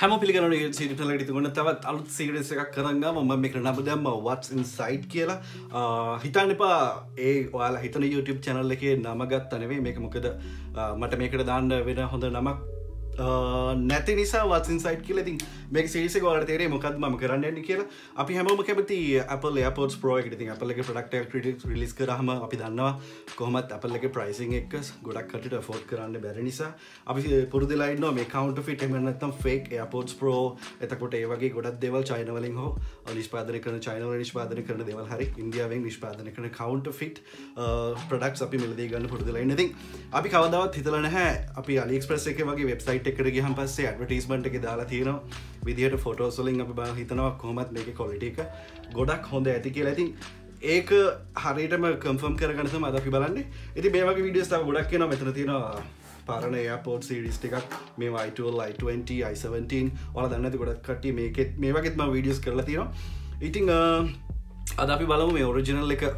හැම පිළිගන්න සීරිස් එකකට තිබුණ තවත් අලුත් සීරීස් එකක් කරන් ගම මම මේකට නම දැම්ම what's inside කියලා. හිතන්න එපා ඒ ඔයාලා හිතන YouTube channel එකේ නම ගත්ත නෙවෙයි මේක මොකද මට මේකට දාන්න වෙන හොඳ නමක් නැති නිසා what's inside කියලා. ඉතින් මේක සීරීස් එක ඔයාලට තේරෙයි මොකද්ද මම කරන්න යන්නේ කියලා. අපි හැමෝම කැමති Apple Airpods Pro එකට. ඉතින් Apple එකේ product එකක් release කරාම අපි දන්නවා කොහොමද Apple එකේ pricing එක ගොඩක් කටට afford කරන්න බැරි නිසා අපි පුරුදුලා ඉන්නවා මේ counterfeit එහෙම නැත්නම් fake Airpods Pro එතකොට ඒ වගේ ගොඩක් දේවල් China වලින් හෝ නිෂ්පාදනය කරන China වලින් නිෂ්පාදනය කරන දේවල් හරි ඉන්දියාවෙන් නිෂ්පාදනය කරන counterfeit products අපි මිලදී ගන්න පුරුදුලා ඉන්නේ. ඉතින් අපි කවදාවත් හිතලා නැහැ අපි AliExpress එකේ වගේ website එකකට ගියහම පස්සේ advertisement එකේ දාලා තියෙනවා විදිහට photos වලින් අපි බලන් හිතනවා කොහොමද මේකේ quality එක ගොඩක් හොඳ ඇති කියලා. ඉතින් ඒක හරියටම කන්ෆර්ම් කරගන්න තමයි අද අපි බලන්නේ. ඉතින් මේ වගේ වීඩියෝස් තව ගොඩක් එනවා. මෙතන තියෙනවා පාරණ Airpods series ටිකක් මේවා i12 i20 i17 ඔයාලා දන්නේ නැති ගොඩක් කට්ටිය මේකෙත් මේ වගේත් මම වීඩියෝස් කරලා තියෙනවා. ඉතින් අද අපි බලමු මේ ඔරිජිනල් එක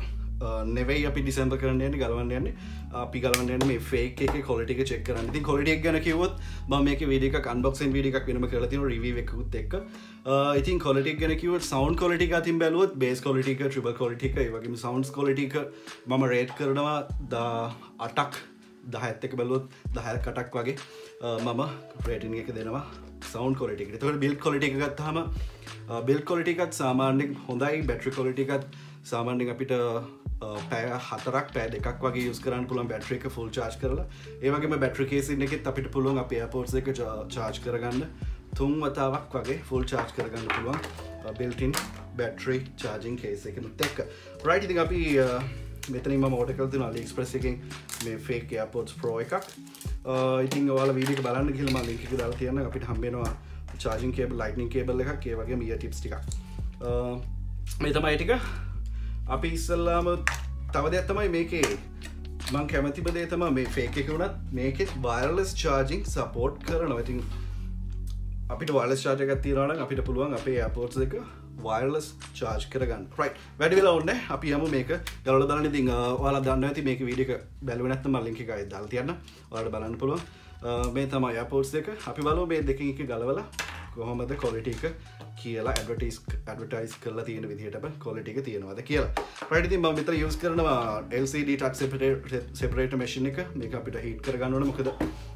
නෙවෙයි අපි ඩිසෙම්බර් කරන්න යන්නේ ගලවන්න යන්නේ. අපි ගලවන්න යන්නේ මේ fake එකේ quality එක check කරන්න. ඉතින් quality එක ගැන කිව්වොත් මම මේකේ වීඩියෝ එකක් unboxing වීඩියෝ එකක් වෙනම කරලා තියෙනවා review එකකුත් එක්ක. ඉතින් quality එක ගැන කිව්වොත් sound quality එක අතින් බැලුවොත් bass quality එක triple quality එක ඒ වගේම sounds quality එක මම rate කරනවා 8ක් 10ත් එක බැලුවොත් 10ක් 8ක් වගේ මම rating එක දෙනවා sound quality එකට. ඒතකොට build quality එක ගත්තාම build quality එකත් සාමාන්‍යයෙන් හොඳයි. battery quality එකත් සාමාන්‍යයෙන් අපිට පැය 4ක් පැය 2ක් වගේ යූස් කරන්න පුළුවන් බැටරි එක ෆුල් charge කරලා. ඒ වගේම බැටරි කේසින් එකෙත් අපිට පුළුවන් අපේ AirPods එක charge කරගන්න 3 වතාවක් වගේ ෆුල් charge කරගන්න පුළුවන් built in battery charging case එකෙත් එක්ක. right ඉතින් අපි මෙතනින් මම order කරලා තියෙනවා AliExpress එකෙන් මේ fake AirPods Pro එකක්. ඉතින් ඔයාලා වීඩියෝ එක බලන්න කියලා මම link එක දාලා තියන්නම්. අපිට හම්බ වෙනවා charging cable lightning cable එකක් ඒ වගේම ear tips ටිකක්. මේ තමයි ටික. අපි ඉස්සල්ලාම තව දෙයක් තමයි මේකේ මම කැමතිම දේ තමයි මේ fake එක වුණත් මේකෙත් wireless charging support කරනවා. ඉතින් අපිට wireless charger එකක් තියනවා නම් අපිට පුළුවන් අපේ AirPods එක wireless charge කරගන්න. right වැඩි වෙලා ඕනේ අපි යමු මේක ගලවලා බලන්න. ඉතින් ඔයාලා දන්නවා ඇති මේක වීඩියෝ එක බැලුවේ නැත්නම් මම link එක ආයෙත් දාලා තියන්න. ඔයාලට බලන්න පුළුවන්. මේ තමයි AirPods එක. අපි බලමු මේ දෙකෙන් එක ගලවලා කොහොමද quality එක කියලා advertise කරලා තියෙන විදිහට quality එක තියෙනවද කියලා. right ඉතින් මම මෙතන use කරනවා LCD touch separator machine එක. මේක අපිට heat කරගන්න ඕනේ. මොකද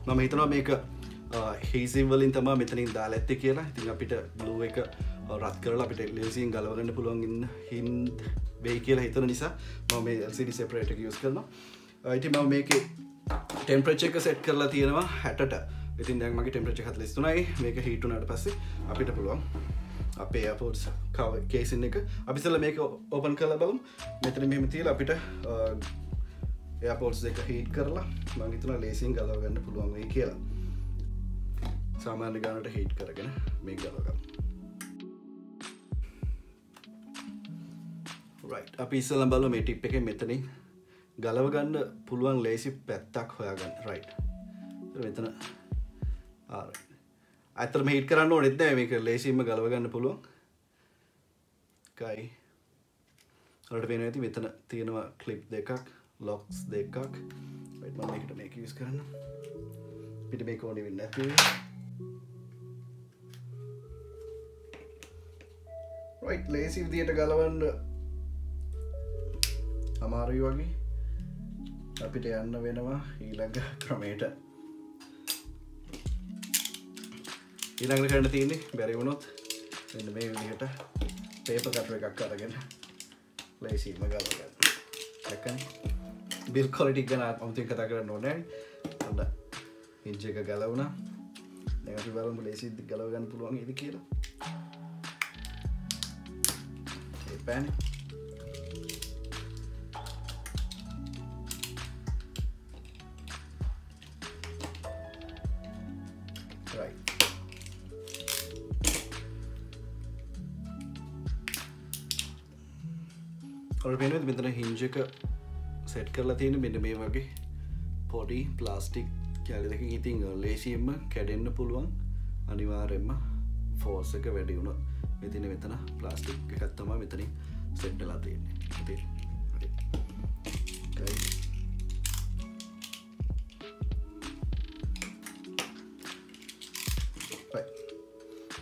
මම හිතනවා මේක heat වලින් තමයි මෙතනින් දාලා ඇත්තේ කියලා. ඉතින් අපිට glue එක රත් කරලා අපිට LCD ගලව ගන්න පුළුවන් වෙයි කියලා හිතන නිසා මම මේ LCD separator එක use කරනවා. ඉතින් මම මේකේ temperature එක set කරලා තියෙනවා 60ට. ඉතින් දැන් මගේ temperature 43යි. මේක heat වුණාට පස්සේ අපිට පුළුවන් අපේ AirPods cover casing එක අපි ඉස්සෙල්ලා මේක open කරලා බලමු. මෙතන මෙහෙම තියලා අපිට AirPods එක heat කරලා මම හිතනවා ලේසියෙන් ගලව ගන්න පුළුවන් වෙයි කියලා. සාමාන්‍ය ගානට heat කරගෙන මේක ගලව ගමු. right අපි ඉස්සෙල්ලා බලමු මේ tip එකෙන් මෙතනින් ගලව ගන්න පුළුවන් ලේසි පැත්තක් හොයාගන්න. right මෙතන alright අතරම හීට් කරන්න ඕනෙත් නැහැ. මේක ලේසියෙන්ම ගලව ගන්න පුළුවන්. කයි. ඔයාලට පේනවා ඇති මෙතන තියෙනවා ක්ලිප් දෙකක්, ලොක්ස් දෙකක්. right මම මේක යූස් කරන්න. පිට මේක ඕනේ වෙන්නේ නැති. right ලේසි විදියට ගලවන්න අමාරුයි වගේ. අපිට යන්න වෙනවා ඊළඟ ක්‍රමයට. ඊළඟට කරන්න තියෙන්නේ බැරි වුණොත් මෙන්න මේ විදිහට පේපර් කටර් එකක් අරගෙන ලේසියෙන්ම ගලව ගන්න. දැක්කනේ? build quality ගැන අමුතුවෙන් කතා කරන්න ඕනේ නැහැ. හොඳ hinge එක ගලවුණා. දැන් අපි බලමු ලේසියෙන් ගලව ගන්න පුළුවන් නේද කියලා. ඒ පෑනේ ඔයාලට මෙතන hinge එක set කරලා තියෙන මෙන්න මේ වගේ පොඩි ප්ලාස්ටික් කැලි දෙකකින්. ඉතින් ලේසියෙන්ම කැඩෙන්න පුළුවන් අනිවාර්යයෙන්ම force එක වැඩි වුණොත්. මෙතන ප්ලාස්ටික් එකක් තමයි මෙතනින් set වෙලා තියෙන්නේ. ඉතින්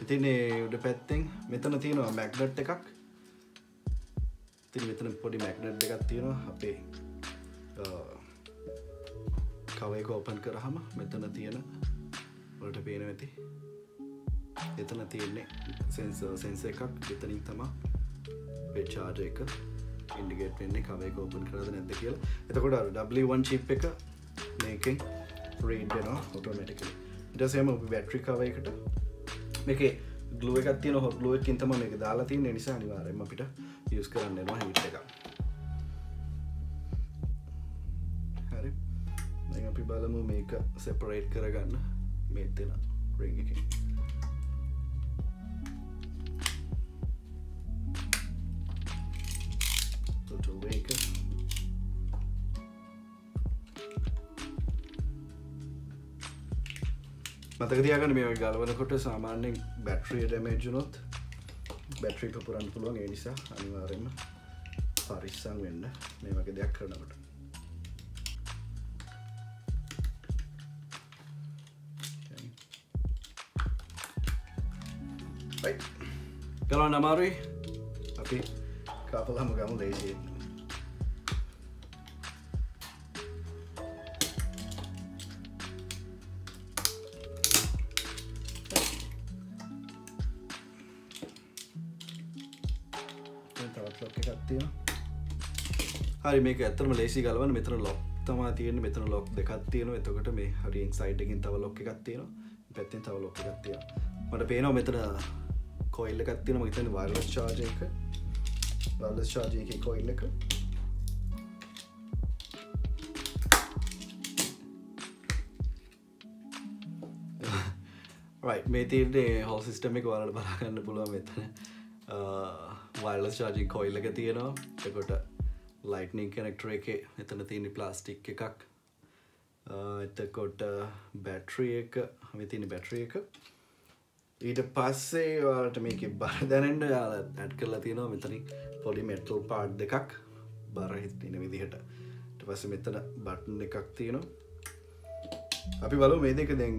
ඉතින් ඒ උඩ පැත්තෙන් මෙතන තියෙනවා මැග්නට් එකක්. ඉතින් මෙතන පොඩි මැග්නට් එකක් තියෙනවා. අපේ කවර් එක ඕපන් කරාම මෙතන තියෙන වලට පේනවා ඇති. එතන තියෙන්නේ සෙන්සර් එකක්. එතනින් තමයි මේ charger එක indicate වෙන්නේ කවර් එක ඕපන් කරාද නැද්ද කියලා. එතකොට අර W1 chip එක මේකෙන් read වෙනවා automatically. ඊට පස්සේ අපි battery cover එකට මේකේ glue එකක් තියෙනවා. hot glue එකකින් තමයි මේක දාලා තියෙන්නේ. ඒ නිසා අනිවාර්යයෙන්ම අපිට use කරන්න වෙනවා heat එක. හරි. දැන් අපි බලමු මේක separate කරගන්න මේ දෙන ring එකෙන්. total weight එක මතක තියාගන්න මේ වගේ ගලවනකොට සාමාන්‍යයෙන් බැටරිය ඩැමේජ් වුණොත් බැටරි එක පුරන්න පුළුවන්. ඒ නිසා අනිවාර්යයෙන්ම පරිස්සම් වෙන්න මේ වගේ දෙයක් කරනකොට. right ගලවන්න අමාරුයි. අපි කාපලාම ගමු ලේසියෙන්. හරි මේක ඇත්තටම ලේසි ගලවන්න. මෙතන ලොක් තමයි තියෙන්නේ. මෙතන ලොක් දෙකක් තියෙනවා. එතකොට මේ හරියෙන් සයිඩ් එකකින් තව ලොක් එකක් තියෙනවා. පැත්තෙන් තව ලොක් එකක් තියෙනවා. මට පේනවා මෙතන කොයිල් එකක් තියෙනවා. මම හිතන්නේ වයර්ලස් charger එක. වයර්ලස් charger එකේ කොයිල් එක. right මේ තියෙන්නේ whole system එක ඔයාලට බලා ගන්න පුළුවන්. මෙතන වයර්ලස් charging coil එක තියෙනවා. එතකොට lightning connector එකේ එතන තියෙන ප්ලාස්ටික් එකක්. එතකොට බැටරි එක මේ තියෙන බැටරි එක. ඊට පස්සේ ඔයාලට මේකේ බර දැනෙන්න ඔයාලා ඇඩ් කරලා තියෙනවා මෙතනින් පොඩි metal part දෙකක් බර හිටින විදිහට. ඊට පස්සේ මෙතන බටන් එකක් තියෙනවා. අපි බලමු මේ දෙක දැන්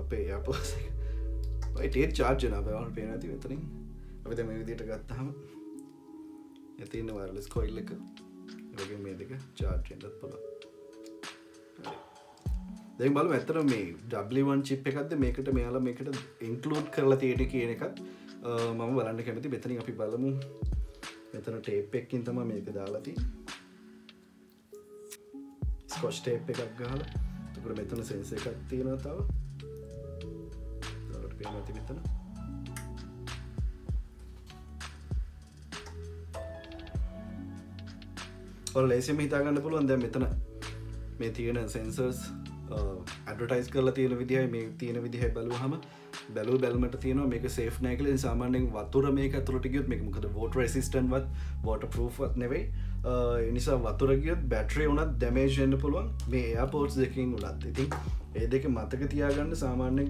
අපේ Airpods එක. right ඒක charge වෙනවා. ඔයාලට පේනවා ඇති මෙතනින්. අපි දැන් මේ විදිහට ගත්තාම තියෙන වයර්ලස් කොයිල් එක වගේ මේ දෙක charge වෙන්නත් පුළුවන්. දැන් බලමු ඇත්තටම මේ W1 chip එකක්ද මේකට මෙයාලා මේකට include කරලා තියෙන්නේ කියන එකත් මම බලන්න කැමතියි. මෙතනින් අපි බලමු. මෙතන tape එකකින් තමයි මේක දාලා තියෙන්නේ. scotch tape එකක් ගහලා. එතකොට මෙතන sensor එකක් තියෙනවා තව. ඒකට පේනවා ඇති මෙතන. ඔයාලා ලේසියෙන්ම හිතා ගන්න පුළුවන් දැන් මෙතන මේ තියෙන sensors ඇඩ්වර්ටයිස් කරලා තියෙන විදිහයි මේ තියෙන විදිහයි බලුවාම බැලුමට තියෙනවා මේක සේෆ් නෑ කියලා. සාමාන්‍යයෙන් වතුර මේක ඇතුළට ගියොත් මේක මොකද water resistant වත් water proof වත් නෙවෙයි. ඒ නිසා වතුර ගියොත් බැටරිය උනත් damage වෙන්න පුළුවන් මේ Airpods දෙකකින් උනත්. ඉතින් ඒ දෙක මතක තියාගන්න. සාමාන්‍යයෙන්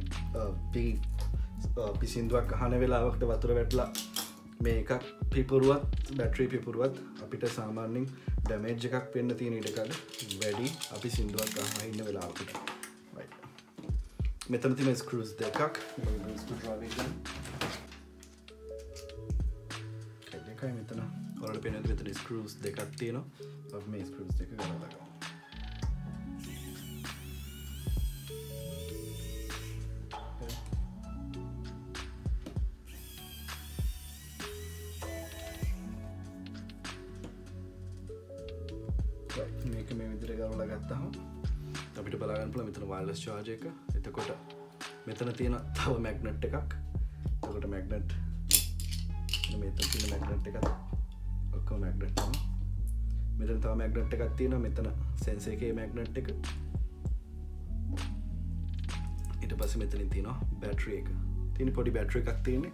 පිසින්දුවක් අහන වෙලාවකට වතුර වැටලා මේක පිපුරුවත් බැටරි පිපුරුවත් අපිට සාමාන්‍යයෙන් ඩැමේජ් එකක් වෙන්න තියෙන ඉඩකඩ වැඩි අපි සින්දුවක් අහලා ඉන්න වෙලාවකට. right මෙතන තියෙන ස්ක්‍රූස් දෙකක් මම ස්ක්‍රූ ඩ්‍රයිවර් එකෙන් දෙකයි මෙතන ඔයාලට පේනවා මෙතන ස්ක්‍රූස් දෙකක් තියෙනවා. අපි මේ ස්ක්‍රූස් දෙක ගලවලා ගමු. මේක මේ විදිහට ගලවලා ගත්තාම අපිට බලා ගන්න පුළුවන් මෙතන wireless charger එක. එතකොට මෙතන තියෙන තව magnet එකක්. එතකොට magnet මෙතන තියෙන magnet එකත් ඔක්කොම magnet තමයි. මෙතන තව magnet එකක් තියෙනවා. මෙතන sensor එකේ magnet එක. ඊට පස්සේ මෙතනින් තියෙනවා battery එක. තියෙන පොඩි battery එකක් තියෙන්නේ.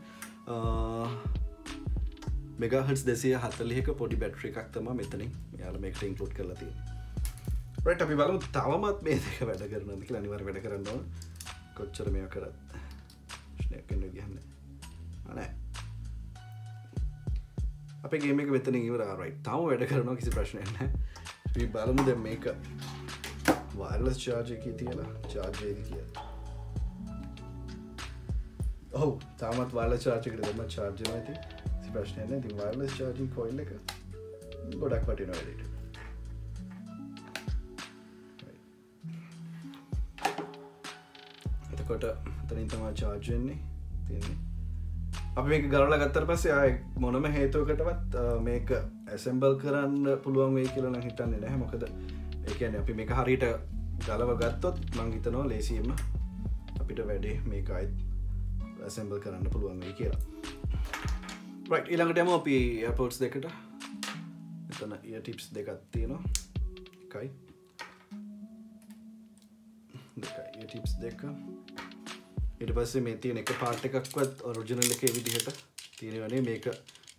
megahertz 240ක පොඩි battery එකක් තමයි මෙතනින් යාලා මේකට include කරලා තියෙන්නේ. right අපි බලමු තවමත් මේ දෙක වැඩ කරනවද කියලා. අනිවාර්යයෙන් වැඩ කරන්න ඕන. කොච්චර මේවා කරත් ප්‍රශ්නයක් වෙන්න විදිහක් නැහැ. නෑ. අපේ ගේම් එක මෙතනින් ඉවරයි. right තාම වැඩ කරනවා කිසි ප්‍රශ්නයක් නැහැ. අපි බලමු දැන් මේක wireless charger එකේ තියලා charge වෙයිද කියලා. ඔව් තාමත් wireless charge එකට දැම්ම charge වෙනවා ඉතින් කිසි ප්‍රශ්නයක් නැහැ. ඉතින් wireless charging coil එක ගොඩක් වටිනවා වැඩේට. එතකොට එතනින් තමයි charge වෙන්නේ තියෙන්නේ. අපි මේක ගලවලා ගත්තට පස්සේ ආයේ මොනම හේතුවකටවත් මේක assemble කරන්න පුළුවන් වෙයි කියලා නම් හිතන්නේ නැහැ. මොකද ඒ කියන්නේ අපි මේක හරියට ගලව ගත්තොත් මං හිතනවා ලේසියෙන්ම අපිට වැඩේ මේක ආයෙත් assemble කරන්න පුළුවන් වෙයි කියලා. right ඊළඟට යමු අපි AirPods දෙකට. මෙතන ear tips දෙකක් තියෙනවා. එකයි ear tips දෙක. ඊට පස්සේ මේ තියෙන එක පාර්ට් එකක්වත් ඔරිජිනල් එකේ විදිහට තියෙනවනේ. මේක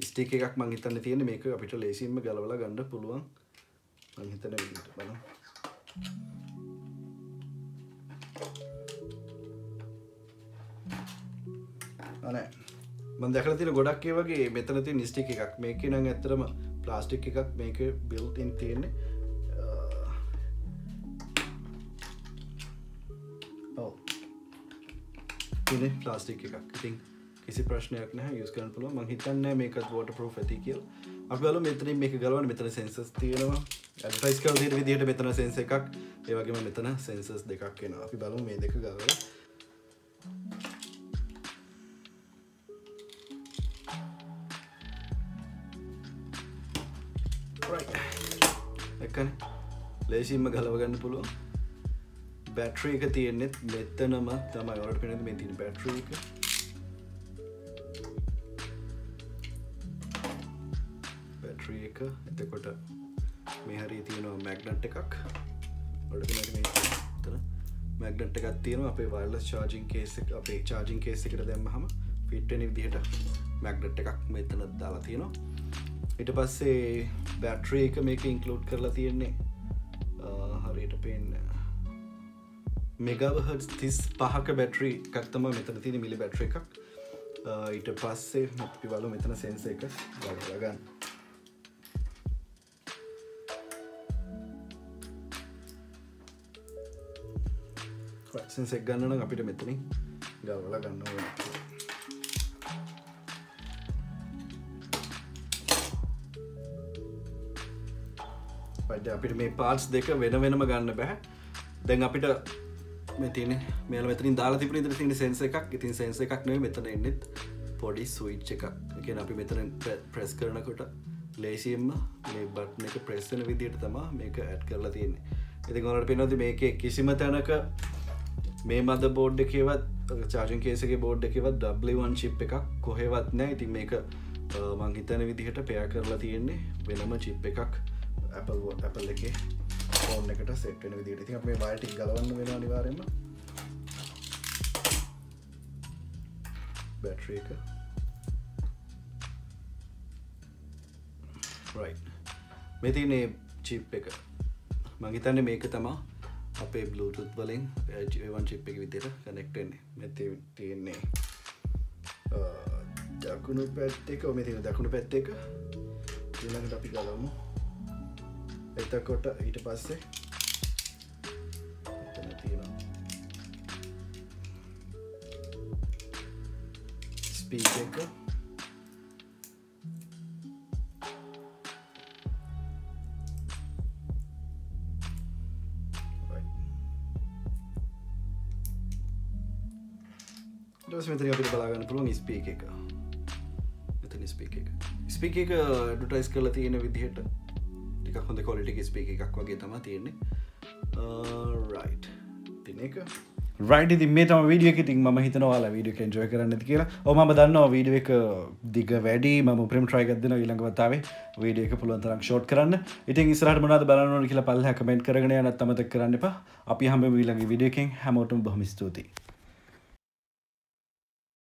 ස්ටික් එකක් මං හිතන්නේ තියෙන්නේ මේක අපිට ලේසියෙන්ම ගලවලා ගන්න පුළුවන් මං හිතන විදිහට බලමු. අනේ මම දැකලා තියෙන ගොඩක් ඒ වගේ මෙතන තියෙන ස්ටික් එකක්. මේකේ නම් ඇත්තටම ප්ලාස්ටික් එකක් මේකේ built in තියෙන්නේ. ඉතින් ප්ලාස්ටික් එකක්. ඉතින් කිසි ප්‍රශ්නයක් නැහැ යූස් කරන්න පුළුවන්. මම හිතන්නේ මේකත් waterproof ඇති කියලා. අපි බලමු මෙතනින් මේක ගලවන්න. මෙතන sensors තියෙනවා. ඇඩ්වර්ටයිස් කරලා තියෙන විදිහට මෙතන sensor එකක්. ඒ වගේම මෙතන sensors දෙකක් එනවා. අපි බලමු මේ දෙක ගලවලා. right. එකනේ. ලේසියෙන්ම ගලව ගන්න පුළුවන්. බැටරි එක තියෙන්නේ මෙතනම තමයි. ඔයාලට පේනද මේ තියෙන බැටරි එක. බැටරි එක. එතකොට මේ හරිය තියෙනවා මැග්නට් එකක්. ඔයාලට පේනද මේ මෙතන මැග්නට් එකක් තියෙනවා. අපේ wireless charging case එක අපේ charging case එකට දැම්මහම fit වෙන විදිහට මැග්නට් එකක් මෙතන දාලා තියෙනවා. ඊට පස්සේ බැටරි එක මේක include කරලා තියෙන්නේ හරියට පේන්නේ මෙගාහර්ට්ස් 35ක බැටරි එකක් තමයි මෙතන තියෙන මිලි බැටරි එකක්. ඊට පස්සේ අපි බලමු මෙතන සෙන්සර් එක ගලවලා ගන්න. සෙන්සර් එක ගන්න නම් අපිට මෙතනින් ගලවලා ගන්න ඕනේ. අපිට මේ පාර්ට්ස් දෙක වෙන වෙනම ගන්න බෑ. දැන් අපිට මේ තියෙන මේල මෙතනින් දාලා තිබුණ ඉතින් තියෙන සෙන්සර් එකක්. ඉතින් සෙන්සර් එකක් නෙවෙයි මෙතන එන්නේ පොඩි ස්විච් එකක්. ඒ කියන්නේ අපි මෙතන ප්‍රෙස් කරනකොට ලේසියෙන්ම මේ බටන් එක ප්‍රෙස් වෙන විදිහට තමයි මේක ඇඩ් කරලා තියෙන්නේ. ඉතින් ඔයාලට පේනවද මේකේ කිසිම තැනක මේ මදර්බෝඩ් එකේවත් charging case එකේ බෝඩ් එකේවත් W1 chip එකක් කොහෙවත් නැහැ. ඉතින් මේක මං හිතන විදිහට පෙයා කරලා තියෙන්නේ වෙනම chip එකක් Apple එකේ ෆෝන් එකට සෙට් වෙන විදිහට. ඉතින් අපි මේ වයර් ටික ගලවන්න වෙනවා අනිවාර්යයෙන්ම. බැටරි එක. right. මේ තියෙන්නේ chip එක. මම හිතන්නේ මේක තමයි අපේ Bluetooth වලින් A1 chip එක විදිහට connect වෙන්නේ. මේ තියෙන්නේ දකුණු පැත්ත එක. මේ තියෙන දකුණු පැත්ත එක. ඊළඟට අපි ගලවමු. එතකොට ඊට පස්සේ එතන තියෙනවා ස්පීකර් එක. මෙතන අපිට බලා ගන්න පුළුවන් ස්පීකර් එක. මෙතන ස්පීකර් එක. ස්පීකර් එක ඇඩ්වර්ටයිස් කරලා තියෙන විදිහට ටිකක් හොඳ ක්වොලිටි එකේ ස්පීකර් එකක් වගේ තමයි තියෙන්නේ. right. ඉතින් ඒක right. ඉතින් මේ තමයි වීඩියෝ එක. ඉතින් මම හිතනවා ඔයාලා වීඩියෝ එක එන්ජොයි කරන්න ඇති කියලා. ඔව් මම දන්නවා වීඩියෝ එක දිග වැඩි. මම උපරිම try එකක් දෙනවා ඊළඟ වතාවේ වීඩියෝ එක පුළුවන් තරම් ෂෝට් කරන්න. ඉතින් ඉස්සරහට මොනවද බලන්න ඕන කියලා පල්ලෙහා කමෙන්ට් කරගෙන යන්නත් අමතක කරන්න එපා. අපි හම්බෙමු ඊළඟ වීඩියෝ එකෙන්. හැමෝටම බොහොම ස්තුතියි.